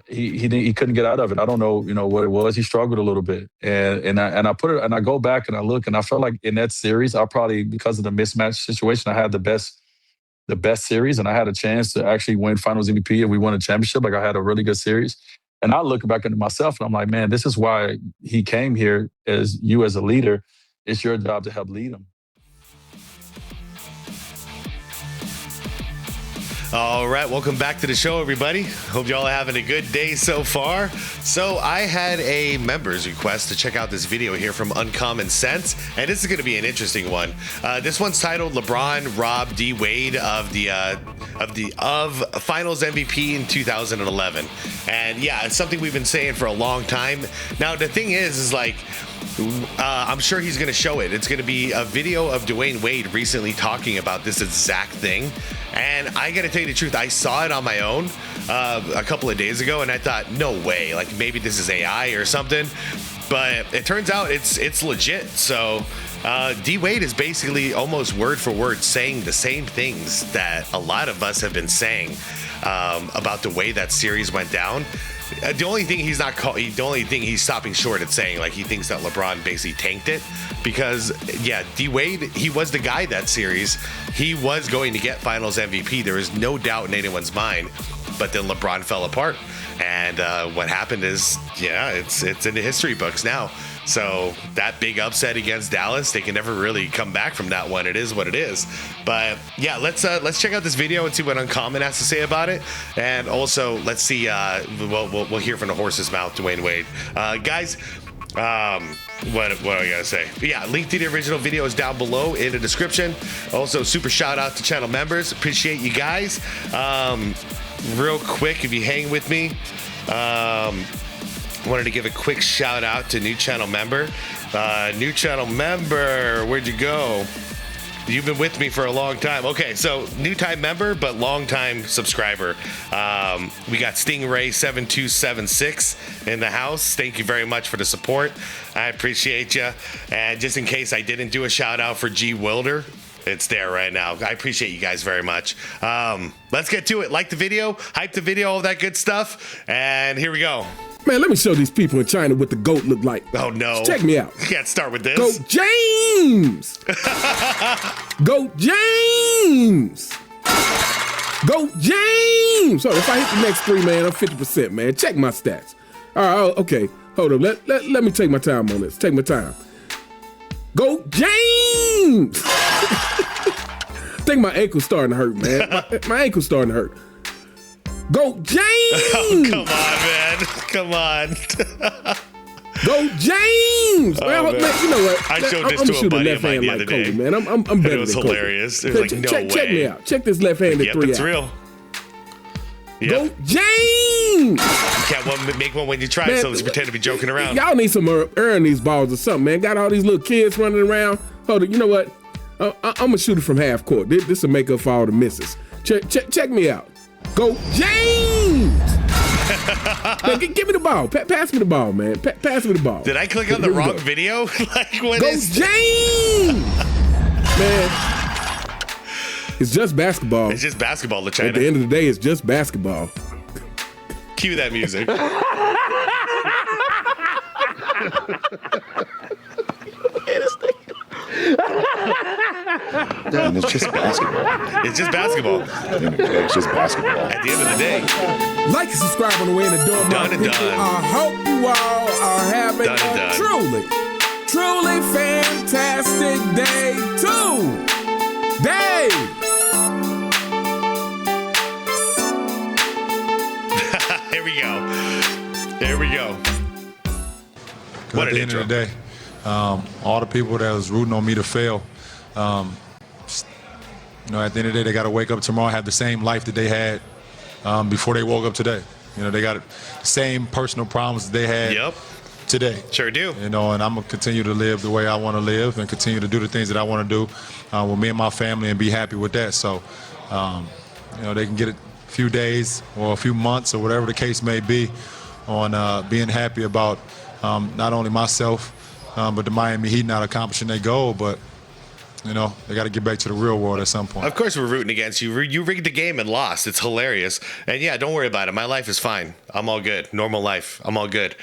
he couldn't get out of it. I don't know, what it was. He struggled a little bit, and I go back and I look, and I felt like in that series, I probably, because of the mismatch situation, I had the best series, and I had a chance to actually win Finals MVP, and we won a championship. Like, I had a really good series, and I look back into myself, and I'm like, man, this is why he came here. As a leader, it's your job to help lead him. All right, welcome back to the show, everybody. Hope y'all are having a good day so far. So I had a member's request to check out this video here from Uncommon Sense, and this is going to be an interesting one. This one's titled "LeBron robbed D Wade of Finals MVP in 2011," and yeah, it's something we've been saying for a long time. Now the thing is like, I'm sure he's going to show it. It's going to be a video of Dwyane Wade recently talking about this exact thing. And I got to tell you the truth, I saw it on my own a couple of days ago, and I thought, no way, like maybe this is AI or something. But it turns out it's legit. So D Wade is basically almost word for word saying the same things that a lot of us have been saying about the way that series went down. The only thing he's stopping short at saying, like, he thinks that LeBron basically tanked it, because yeah, D Wade, he was the guy that series. He was going to get Finals MVP. There was no doubt in anyone's mind. But then LeBron fell apart, and what happened is, yeah, it's in the history books now. So that big upset against Dallas, they can never really come back from that one. It is what it is. But yeah, let's check out this video and see what Uncommon has to say about it, and also let's see. We'll hear from the horse's mouth, Dwyane Wade. Guys, what do I gotta say? But yeah, link to the original video is down below in the description. Also, super shout out to channel members. Appreciate you guys. Real quick, if you hang with me, wanted to give a quick shout out to new channel member. New channel member, where'd you go? You've been with me for a long time. Okay, so new time member, but long time subscriber. We got Stingray7276 in the house. Thank you very much for the support. I appreciate you. And just in case I didn't do a shout out for G Wilder, it's there right now. I appreciate you guys very much. Let's get to it. Like the video, hype the video, all that good stuff. And here we go. Man, let me show these people in China what the GOAT look like. Oh, no. Check me out. You can't start with this. GOAT James. GOAT James. GOAT James. So if I hit the next three, man, I'm 50%, man. Check my stats. All right, okay. Hold up. Let me take my time on this. Take my time. GOAT James. I think my ankle's starting to hurt, man. My ankle's starting to hurt. GOAT James! Oh, come on, man. Come on. GOAT James! Oh, man. You know what? I showed this to a buddy of mine the other day. Man. I'm better it was than hilarious. Kobe. It was like, no way. Check me out. Check this left-handed yep, three it's out. Real. Yep. GOAT James! You can't make one when you try, man, so let's pretend to be joking around. Y'all need some earn these balls or something, man. Got all these little kids running around. Hold on, you know what? I'm going to shoot it from half court. This will make up for all the misses. Check me out. GOAT James! Man, give me the ball. Pass me the ball, man. Pass me the ball. Did I click on the wrong video? Like, what GOAT is James! Man, it's just basketball. It's just basketball, LeChina. At the end of the day, it's just basketball. Cue that music. And it's just basketball. It's just basketball. It's just basketball. At the end of the day. Like and subscribe on the way in the door, my people. I hope you all are having a truly fantastic day today. Here we go. Here we go. What at the end of the day, all the people that was rooting on me to fail, at the end of the day, they got to wake up tomorrow and have the same life that they had before they woke up today. They got the same personal problems that they had today. Sure do. And I'm going to continue to live the way I want to live and continue to do the things that I want to do with me and my family and be happy with that. So, they can get a few days or a few months or whatever the case may be on being happy about not only myself, but the Miami Heat not accomplishing their goal, but you know, they got to get back to the real world at some point. Of course we're rooting against you. You rigged the game and lost. It's hilarious. And yeah, don't worry about it. My life is fine. I'm all good. Normal life. I'm all good.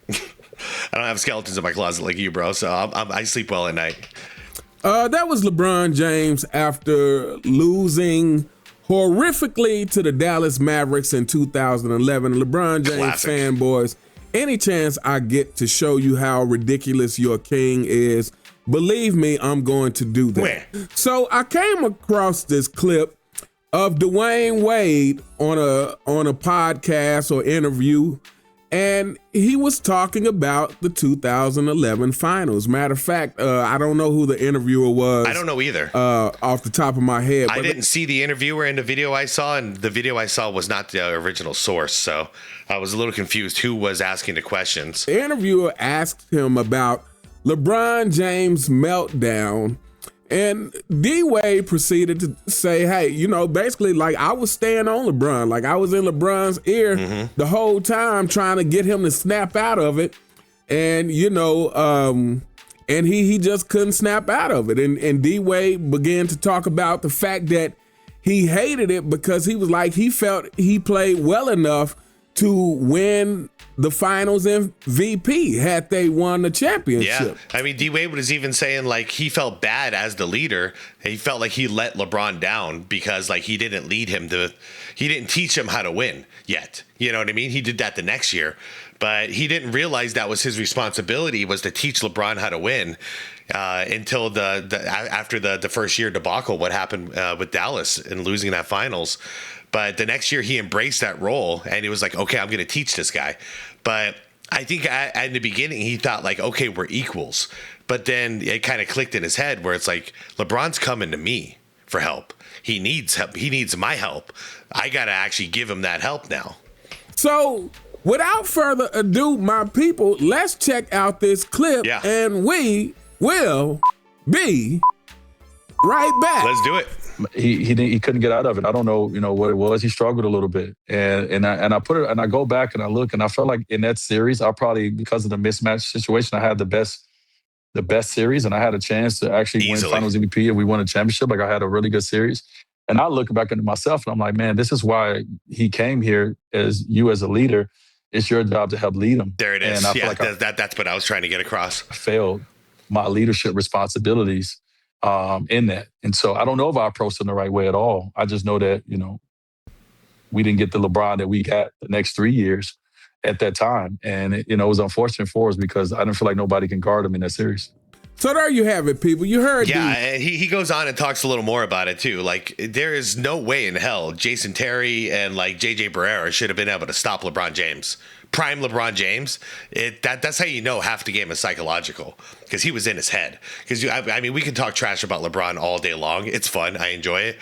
I don't have skeletons in my closet like you, bro. So I sleep well at night. That was LeBron James after losing horrifically to the Dallas Mavericks in 2011. LeBron James Classic. fanboys, any chance I get to show you how ridiculous your king is, believe me, I'm going to do that. Where? So I came across this clip of Dwyane Wade on a podcast or interview, and he was talking about the 2011 finals. Matter of fact, I don't know who the interviewer was. I don't know either. Off the top of my head. I didn't see the interviewer in the video I saw, and the video I saw was not the original source. So I was a little confused who was asking the questions. The interviewer asked him about LeBron James' meltdown, and D-Wade proceeded to say, hey, you know, basically, like, I was staying on LeBron. Like, I was in LeBron's ear the whole time trying to get him to snap out of it. And, you know, and he just couldn't snap out of it. And D-Wade began to talk about the fact that he hated it because he was like, he felt he played well enough to win the finals MVP had they won the championship. Yeah, I mean, D-Wade was even saying, like, he felt bad as the leader. He felt like he let LeBron down because, like, he didn't teach him how to win yet. You know what I mean? He did that the next year, but he didn't realize that was his responsibility, was to teach LeBron how to win until after the first year debacle, what happened with Dallas and losing that finals. But the next year he embraced that role and he was like, okay, I'm going to teach this guy. But I think in the beginning he thought like, okay, we're equals. But then it kind of clicked in his head where it's like, LeBron's coming to me for help. He needs help. He needs my help. I got to actually give him that help now. So without further ado, my people, let's check out this clip and we will be right back. Let's do it. He couldn't get out of it. I don't know, what it was. He struggled a little bit, and I go back and I look, and I felt like in that series, I probably, because of the mismatch situation, I had the best series, and I had a chance to actually win Finals MVP, and we won a championship. Like, I had a really good series, and I look back into myself, and I'm like, man, this is why he came here as you as a leader. It's your job to help lead him. There it is. And I feel like that's what I was trying to get across. I failed my leadership responsibilities in that. And so I don't know if I approached him the right way at all. I just know that, we didn't get the LeBron that we got the next 3 years at that time. And, it was unfortunate for us because I didn't feel like nobody can guard him in that series. So there you have it, people. You heard. Yeah, and he goes on and talks a little more about it too. Like, there is no way in hell Jason Terry and like JJ Barrera should have been able to stop LeBron James. Prime LeBron James. That's how you know half the game is psychological, because he was in his head. Because I mean, we can talk trash about LeBron all day long. It's fun. I enjoy it.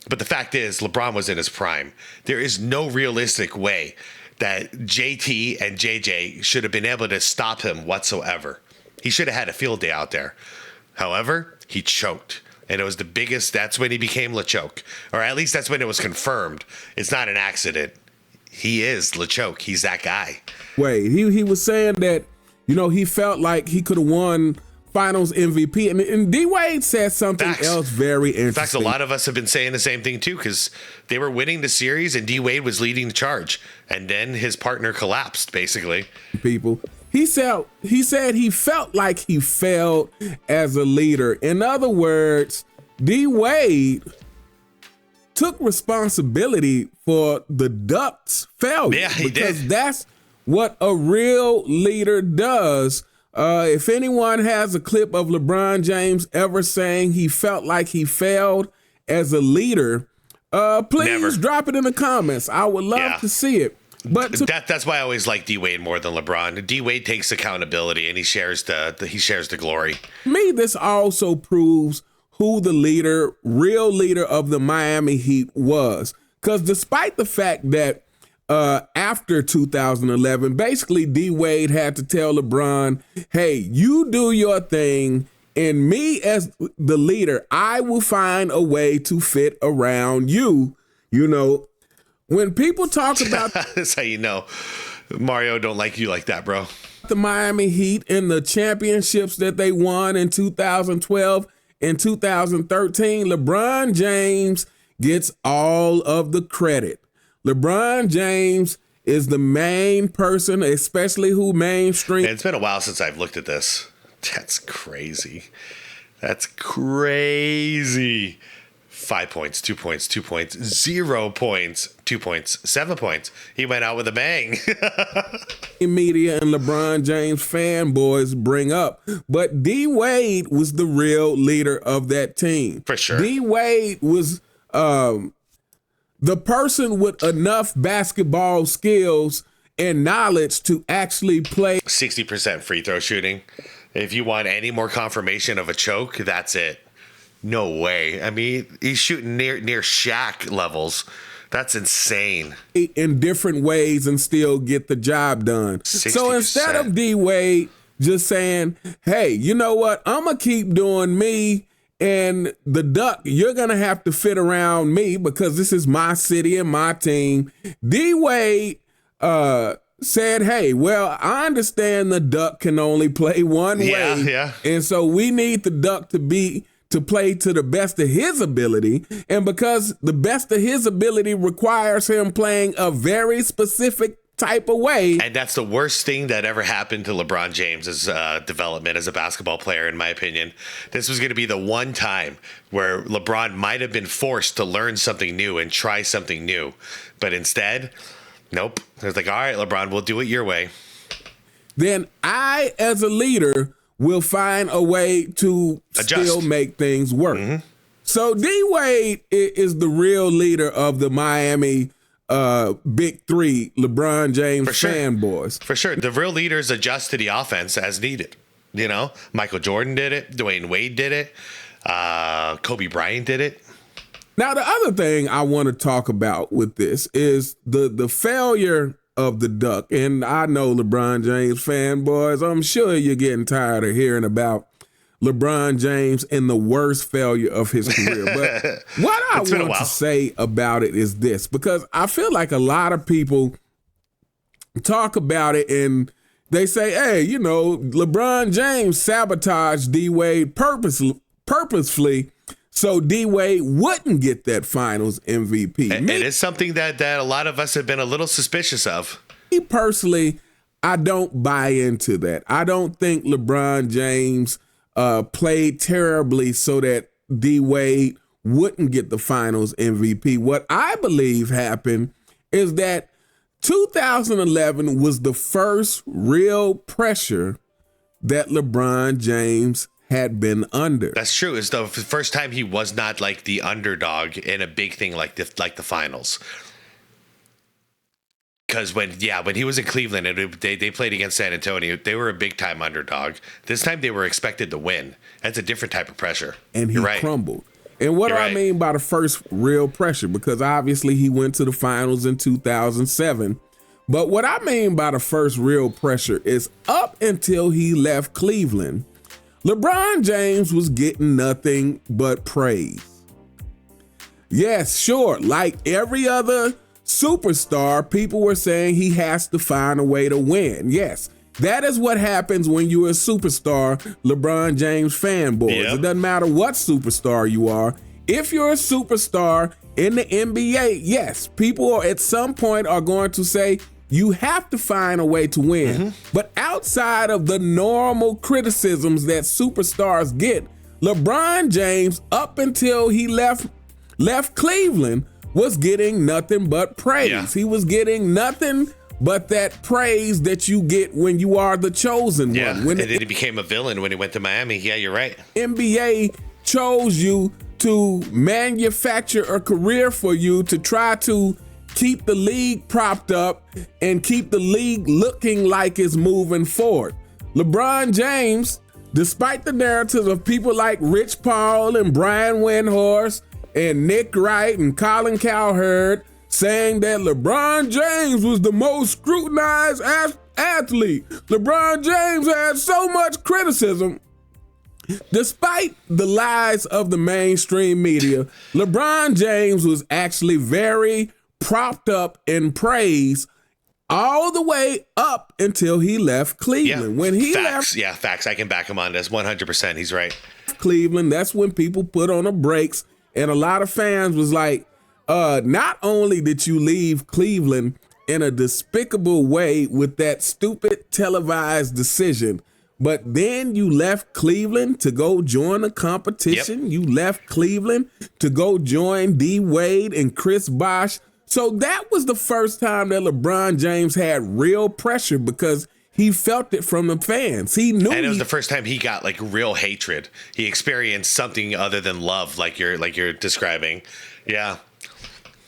But the fact is, LeBron was in his prime. There is no realistic way that JT and JJ should have been able to stop him whatsoever. He should have had a field day out there. However, he choked. And it was the biggest, that's when he became LeChoke. Or at least that's when it was confirmed. It's not an accident. He is LeChoke. He's that guy. Wait, he was saying that, he felt like he could have won Finals MVP. And D-Wade said something else very interesting. In fact, a lot of us have been saying the same thing too, because they were winning the series and D-Wade was leading the charge. And then his partner collapsed, basically. People. He said he felt like he failed as a leader. In other words, D-Wade took responsibility for the Ducks' failure. Yeah, he because did. That's what a real leader does. If anyone has a clip of LeBron James ever saying he felt like he failed as a leader, please drop it in the comments. I would love to see it. But that's why I always like D-Wade more than LeBron. D-Wade takes accountability and he shares the glory. Me, this also proves who the real leader of the Miami Heat was. Because despite the fact that after 2011, basically D-Wade had to tell LeBron, hey, you do your thing, and me as the leader, I will find a way to fit around you, When people talk about that's how you know Mario don't like you like that, bro. The Miami Heat and the championships that they won in 2012, in 2013, LeBron James gets all of the credit. LeBron James is the main person, especially who mainstream. It's been a while since I've looked at this. That's crazy. That's crazy. 5 points, 2 points, 2 points, 0 points, 2 points, 7 points. He went out with a bang. Media and LeBron James fanboys bring up, but D Wade was the real leader of that team. For sure. D Wade was the person with enough basketball skills and knowledge to actually play 60% free throw shooting. If you want any more confirmation of a choke, that's it. No way. I mean, he's shooting near Shaq levels. That's insane. In different ways and still get the job done. 60%. So instead of D Wade just saying, hey, you know what? I'm going to keep doing me, and the Duck, you're going to have to fit around me because this is my city and my team. D Wade said, hey, well, I understand the Duck can only play one way. Yeah. And so we need the Duck to play to the best of his ability. And because the best of his ability requires him playing a very specific type of way. And that's the worst thing that ever happened to LeBron James's development as a basketball player, in my opinion. This was going to be the one time where LeBron might have been forced to learn something new and try something new. But instead, nope. It was like, all right, LeBron, we'll do it your way. Then I, as a leader, will find a way to still make things work. Mm-hmm. So D-Wade is the real leader of the Miami Big Three, LeBron James fanboys. For sure. The real leaders adjust to the offense as needed. You know, Michael Jordan did it. Dwyane Wade did it. Kobe Bryant did it. Now, the other thing I want to talk about with this is the failure of the Duck. And I know LeBron James fanboys, I'm sure you're getting tired of hearing about LeBron James and the worst failure of his career. But what I want to say about it is this, because I feel like a lot of people talk about it and they say, hey, you know, LeBron James sabotaged D-Wade purposefully so D-Wade wouldn't get that finals MVP. It is something that a lot of us have been a little suspicious of. Me personally, I don't buy into that. I don't think LeBron James played terribly so that D-Wade wouldn't get the finals MVP. What I believe happened is that 2011 was the first real pressure that LeBron James had been under. That's true. It's the first time he was not like the underdog in a big thing like the finals. Because when he was in Cleveland and they played against San Antonio, they were a big time underdog. This time they were expected to win. That's a different type of pressure. And he crumbled. And what do I mean by the first real pressure? Because obviously he went to the finals in 2007. But what I mean by the first real pressure is up until he left Cleveland, LeBron James was getting nothing but praise. Yes, sure, like every other superstar, people were saying he has to find a way to win. Yes, that is what happens when you're a superstar, LeBron James fanboys. Yep. It doesn't matter what superstar you are. If you're a superstar in the NBA, yes, people at some point are going to say, you have to find a way to win. Mm-hmm. But outside of the normal criticisms that superstars get, LeBron James, up until he left Cleveland, was getting nothing but praise. Yeah. He was getting nothing but that praise that you get when you are the chosen one. And then he became a villain when he went to Miami. Yeah, you're right. NBA chose you to manufacture a career for you to try to keep the league propped up and keep the league looking like it's moving forward. LeBron James, despite the narratives of people like Rich Paul and Brian Windhorst and Nick Wright and Colin Cowherd saying that LeBron James was the most scrutinized athlete, LeBron James had so much criticism. Despite the lies of the mainstream media, LeBron James was actually very propped up in praise all the way up until he left Cleveland. Yeah, when he left, facts. I can back him on this 100%. He's right. Cleveland, that's when people put on the brakes. And a lot of fans was like, not only did you leave Cleveland in a despicable way with that stupid televised decision, but then you left Cleveland to go join a competition. Yep. You left Cleveland to go join D. Wade and Chris Bosh. So that was the first time that LeBron James had real pressure because he felt it from the fans. He knew, and it was the first time he got like real hatred. He experienced something other than love, like you're describing. Yeah,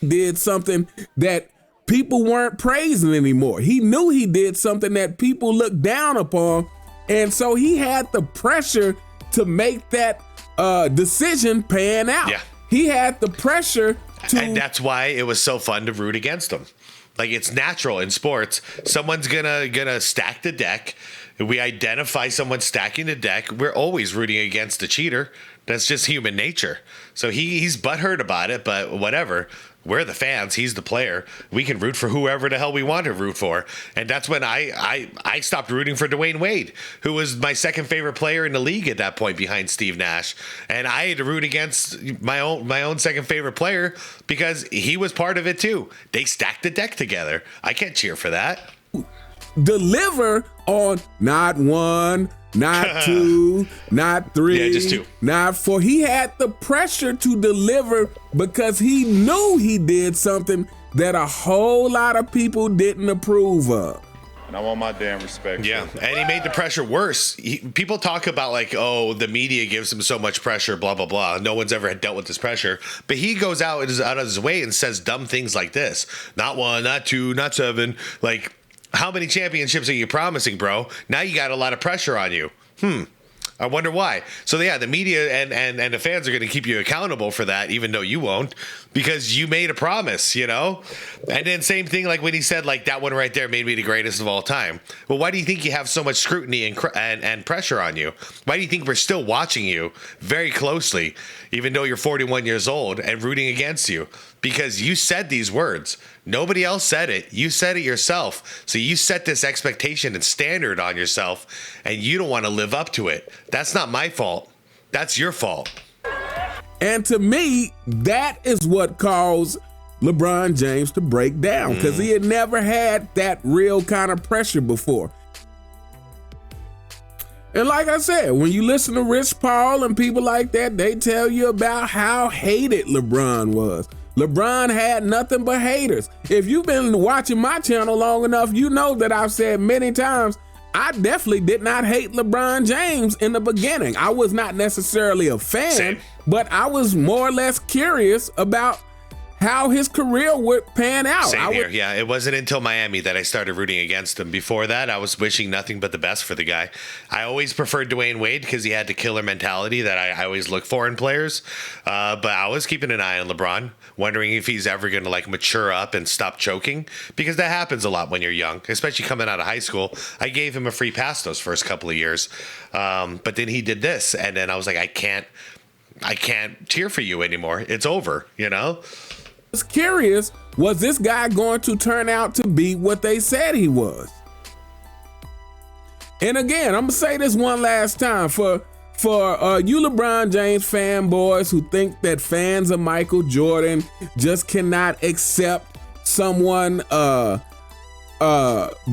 did something that people weren't praising anymore. He knew he did something that people looked down upon, and so he had the pressure to make that decision pan out. Yeah, he had the pressure to, and that's why it was so fun to root against him. Like, it's natural in sports. Someone's gonna stack the deck. We identify someone stacking the deck. We're always rooting against the cheater. That's just human nature. So he's butthurt about it, but whatever. We're the fans. He's the player. We can root for whoever the hell we want to root for. And that's when I stopped rooting for Dwyane Wade, who was my second favorite player in the league at that point behind Steve Nash. And I had to root against my own second favorite player because he was part of it too. They stacked the deck together. I can't cheer for that. Deliver on not one, not two, not three, yeah, just two, not four. He had the pressure to deliver because he knew he did something that a whole lot of people didn't approve of. And I want my damn respect. Yeah, and he made the pressure worse. People talk about like, oh, the media gives him so much pressure, blah, blah, blah. No one's ever dealt with this pressure. But he goes out of his way and says dumb things like this. Not one, not two, not seven. Like, how many championships are you promising, bro? Now you got a lot of pressure on you. I wonder why. So yeah, the media and the fans are going to keep you accountable for that, even though you won't, because you made a promise, you know? And then same thing like when he said like that one right there made me the greatest of all time. Well, why do you think you have so much scrutiny and pressure on you? Why do you think we're still watching you very closely, even though you're 41 years old and rooting against you? Because you said these words. Nobody else said it. You said it yourself. So you set this expectation and standard on yourself, and you don't want to live up to it. That's not my fault. That's your fault. And to me, that is what caused LeBron James to break down, because he had never had that real kind of pressure before. And like I said, when you listen to Rich Paul and people like that, they tell you about how hated LeBron was. LeBron had nothing but haters. If you've been watching my channel long enough, you know that I've said many times, I definitely did not hate LeBron James in the beginning. I was not necessarily a fan, but I was more or less curious about how his career would pan out. Same here. Yeah, it wasn't until Miami that I started rooting against him. Before that, I was wishing nothing but the best for the guy. I always preferred Dwyane Wade because he had the killer mentality that I always look for in players. But I was keeping an eye on LeBron, wondering if he's ever going to like mature up and stop choking, because that happens a lot when you're young, especially coming out of high school. I gave him a free pass those first couple of years, but then he did this, and then I was like, I can't cheer for you anymore. It's over, you know. I was curious, was this guy going to turn out to be what they said he was? And again, I'm gonna say this one last time for you LeBron James fanboys who think that fans of Michael Jordan just cannot accept someone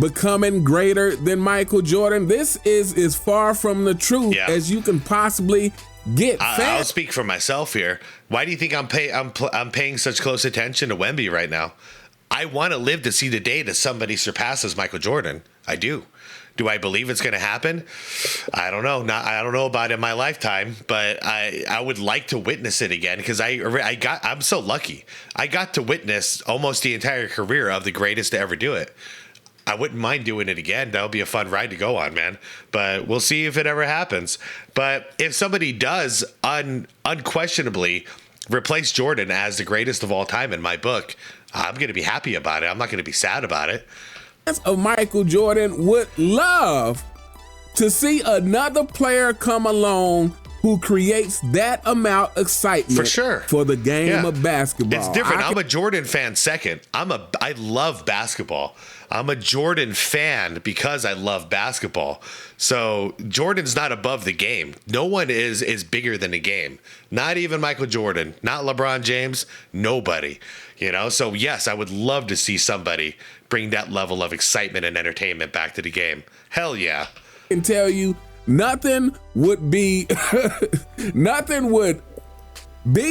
becoming greater than Michael Jordan. This is as far from the truth as you can possibly get. I'll speak for myself here. Why do you think I'm paying such close attention to Wemby right now? I want to live to see the day that somebody surpasses Michael Jordan. I do. Do I believe it's going to happen? I don't know. I don't know about in my lifetime, but I would like to witness it again, because I'm so lucky. I got to witness almost the entire career of the greatest to ever do it. I wouldn't mind doing it again. That would be a fun ride to go on, man. But we'll see if it ever happens. But if somebody does unquestionably replace Jordan as the greatest of all time in my book, I'm going to be happy about it. I'm not going to be sad about it. Of Michael Jordan would love to see another player come along who creates that amount of excitement For sure. for the game Yeah. of basketball. It's different. I'm a Jordan fan second. I love basketball. I'm a Jordan fan because I love basketball. So Jordan's not above the game. No one is bigger than the game. Not even Michael Jordan, not LeBron James, nobody. You know, so yes, I would love to see somebody bring that level of excitement and entertainment back to the game. Hell yeah. I can tell you nothing would be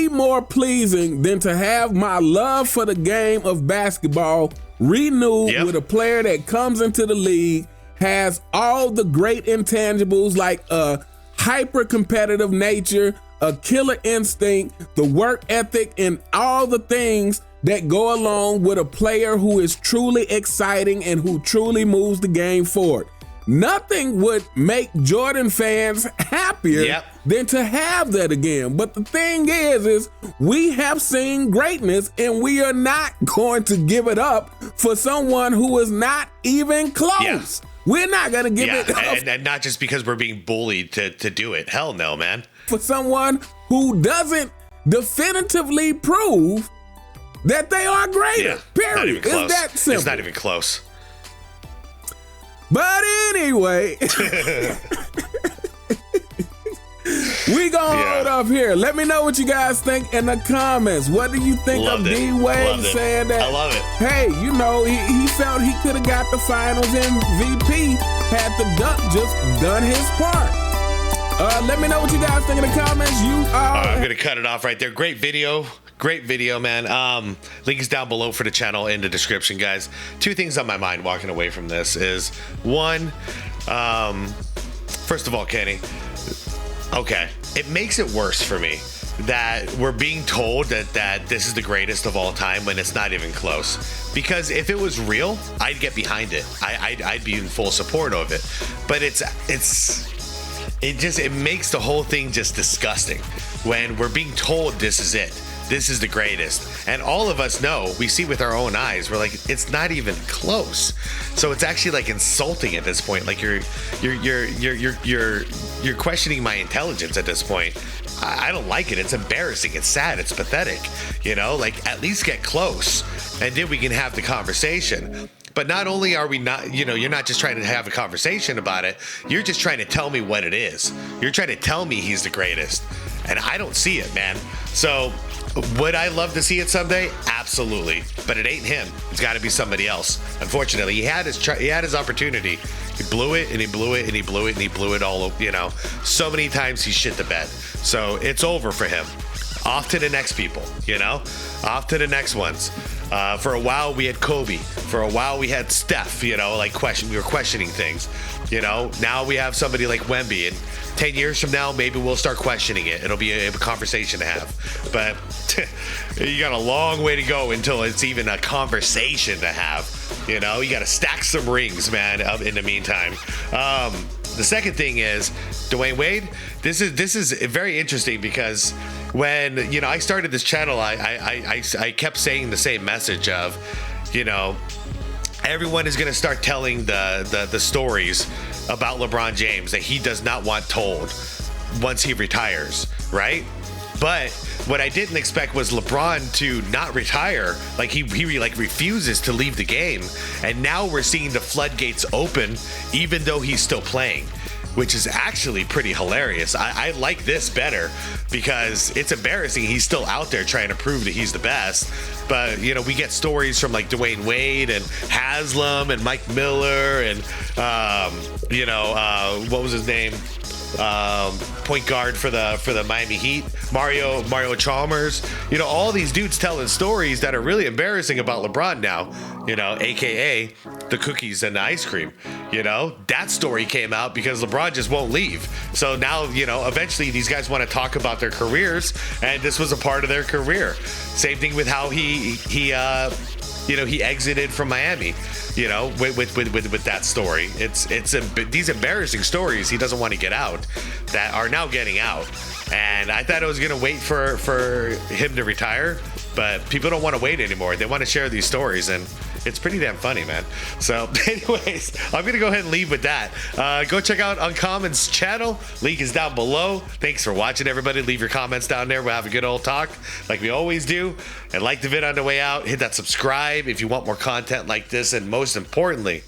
more pleasing than to have my love for the game of basketball renewed with a player that comes into the league, has all the great intangibles like a hyper competitive nature, a killer instinct, the work ethic, and all the things that go along with a player who is truly exciting and who truly moves the game forward. Nothing would make Jordan fans happier than to have that again. But the thing is we have seen greatness and we are not going to give it up for someone who is not even close. Yeah. We're not going to give it up. And not just because we're being bullied to do it. Hell no, man. For someone who doesn't definitively prove that they are greater. Period. It's that simple. It's not even close. But anyway, we gonna hold up here. Let me know what you guys think in the comments. What do you think of D-Wade saying that? I love it. Hey, you know, he felt he could have got the finals MVP had the Duck just done his part. Let me know what you guys think in the comments. I'm gonna cut it off right there. Great video, man. Link is down below for the channel in the description, guys. Two things on my mind walking away from this is one, first of all, Kenny, okay, it makes it worse for me that we're being told that this is the greatest of all time when it's not even close. Because if it was real, I'd get behind it. I'd be in full support of it. But it makes the whole thing just disgusting when we're being told this is it. This is the greatest. And all of us know, we see with our own eyes, we're like, it's not even close. So it's actually like insulting at this point. Like you're questioning my intelligence at this point. I don't like it. It's embarrassing. It's sad. It's pathetic. You know, like at least get close and then we can have the conversation. But not only are we not, you know, you're not just trying to have a conversation about it. You're just trying to tell me what it is. You're trying to tell me he's the greatest. And I don't see it, man. So would I love to see it someday? Absolutely. But it ain't him. It's got to be somebody else. Unfortunately, he had his opportunity. He blew it and he blew it and he blew it and he blew it all, you know. So many times he shit the bed. So it's over for him. Off to the next people, you know? Off to the next ones. For a while we had Kobe. For a while we had Steph, you know, like we were questioning things. You know, now we have somebody like Wemby, and 10 years from now, maybe we'll start questioning it. It'll be a conversation to have. But you got a long way to go until it's even a conversation to have. You know, you got to stack some rings, man, in the meantime. The second thing is Dwyane Wade. This is very interesting because when, you know, I started this channel, I kept saying the same message of, you know, everyone is going to start telling the stories about LeBron James that he does not want told once he retires, right? But what I didn't expect was LeBron to not retire. Like he like refuses to leave the game. And now we're seeing the floodgates open even though he's still playing, which is actually pretty hilarious. I like this better because it's embarrassing. He's still out there trying to prove that he's the best. But, you know, we get stories from like Dwyane Wade and Haslam and Mike Miller and, you know, what was his name? Point guard for the Miami Heat, Mario Chalmers, you know, all these dudes telling stories that are really embarrassing about LeBron now, you know, aka the cookies and the ice cream. You know, that story came out because LeBron just won't leave. So now, you know, eventually these guys want to talk about their careers, and this was a part of their career. Same thing with how he exited from Miami, you know, with that story. It's these embarrassing stories he doesn't want to get out that are now getting out. And I thought I was going to wait for him to retire. but people don't want to wait anymore. They want to share these stories, and it's pretty damn funny, man. So anyways, I'm going to go ahead and leave with that. Go check out Uncommon's channel. Link is down below. Thanks for watching, everybody. Leave your comments down there. We'll have a good old talk like we always do. And like the vid on the way out. Hit that subscribe if you want more content like this. And most importantly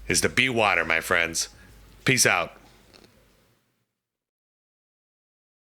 is the be water, my friends. Peace out.